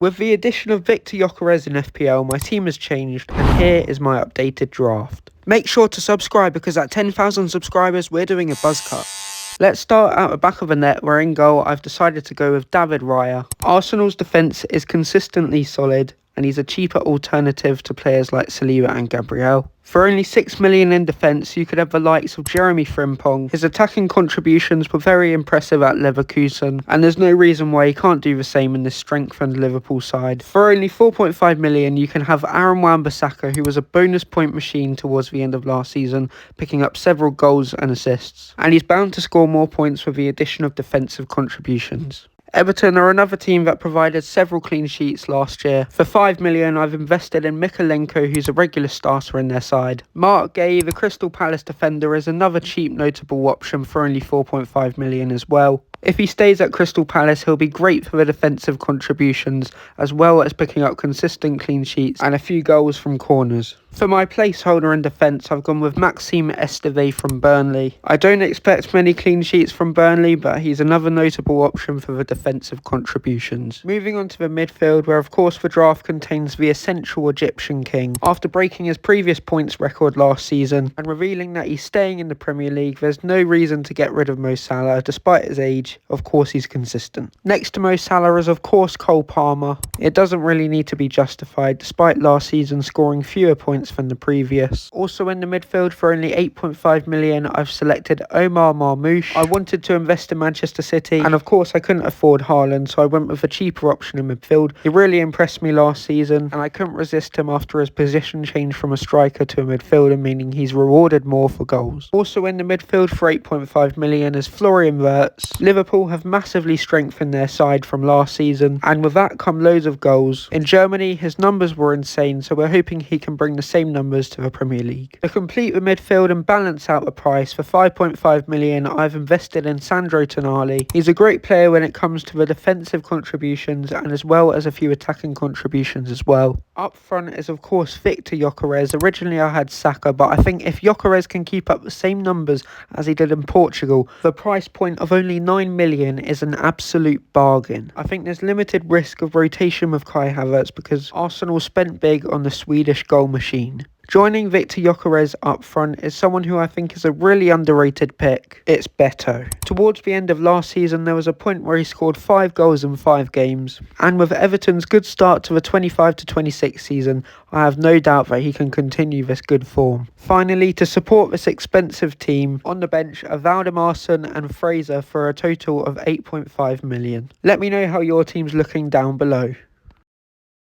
With the addition of Victor Gyökeres in FPL, my team has changed, and here is my updated draft. Make sure to subscribe because at 10,000 subscribers, we're doing a buzz cut. Let's start at the back of the net, where in goal I've decided to go with David Raya. Arsenal's defence is consistently solid, and he's a cheaper alternative to players like Saliba and Gabriel. For only 6 million in defence, you could have the likes of Jeremy Frimpong. His attacking contributions were very impressive at Leverkusen, and there's no reason why he can't do the same in this strengthened Liverpool side. For only 4.5 million, you can have Aaron Wan-Bissaka, who was a bonus point machine towards the end of last season, picking up several goals and assists, and he's bound to score more points with the addition of defensive contributions. Everton are another team that provided several clean sheets last year. For 5 million, I've invested in Mykolenko, who's a regular starter in their side. Mark Gay, the Crystal Palace defender, is another cheap notable option for only 4.5 million as well. If he stays at Crystal Palace, he'll be great for the defensive contributions, as well as picking up consistent clean sheets and a few goals from corners. For my placeholder in defence, I've gone with Maxime Esteve from Burnley. I don't expect many clean sheets from Burnley, but he's another notable option for the defensive contributions. Moving on to the midfield, where of course the draft contains the essential Egyptian king. After breaking his previous points record last season and revealing that he's staying in the Premier League, there's no reason to get rid of Mo Salah despite his age. Of course he's consistent. Next to Mo Salah is of course Cole Palmer. It doesn't really need to be justified despite last season scoring fewer points than the previous. Also in the midfield for only 8.5 million, I've selected Omar Marmoush. I wanted to invest in Manchester City, and of course I couldn't afford Haaland, so I went with a cheaper option in midfield. He really impressed me last season, and I couldn't resist him after his position changed from a striker to a midfielder, meaning he's rewarded more for goals. Also in the midfield for 8.5 million is Florian Wirtz. Liverpool have massively strengthened their side from last season, and with that come loads of goals. In Germany, his numbers were insane, so we're hoping he can bring the same numbers to the Premier League. To complete the midfield and balance out the price, for 5.5 million, I've invested in Sandro Tonali. He's a great player when it comes to the defensive contributions, and as well as a few attacking contributions as well. Up front is of course Victor Gyökeres. Originally I had Saka, but I think if Gyökeres can keep up the same numbers as he did in Portugal, the price point of only 9 million is an absolute bargain. I think there's limited risk of rotation with Kai Havertz because Arsenal spent big on the Swedish goal machine. Joining Victor Gyökeres up front is someone who I think is a really underrated pick. It's Beto. Towards the end of last season, there was a point where he scored 5 goals in 5 games. And with Everton's good start to the 25-26 season, I have no doubt that he can continue this good form. Finally, to support this expensive team, on the bench are Valdemarsson and Fraser for a total of 8.5 million. Let me know how your team's looking down below.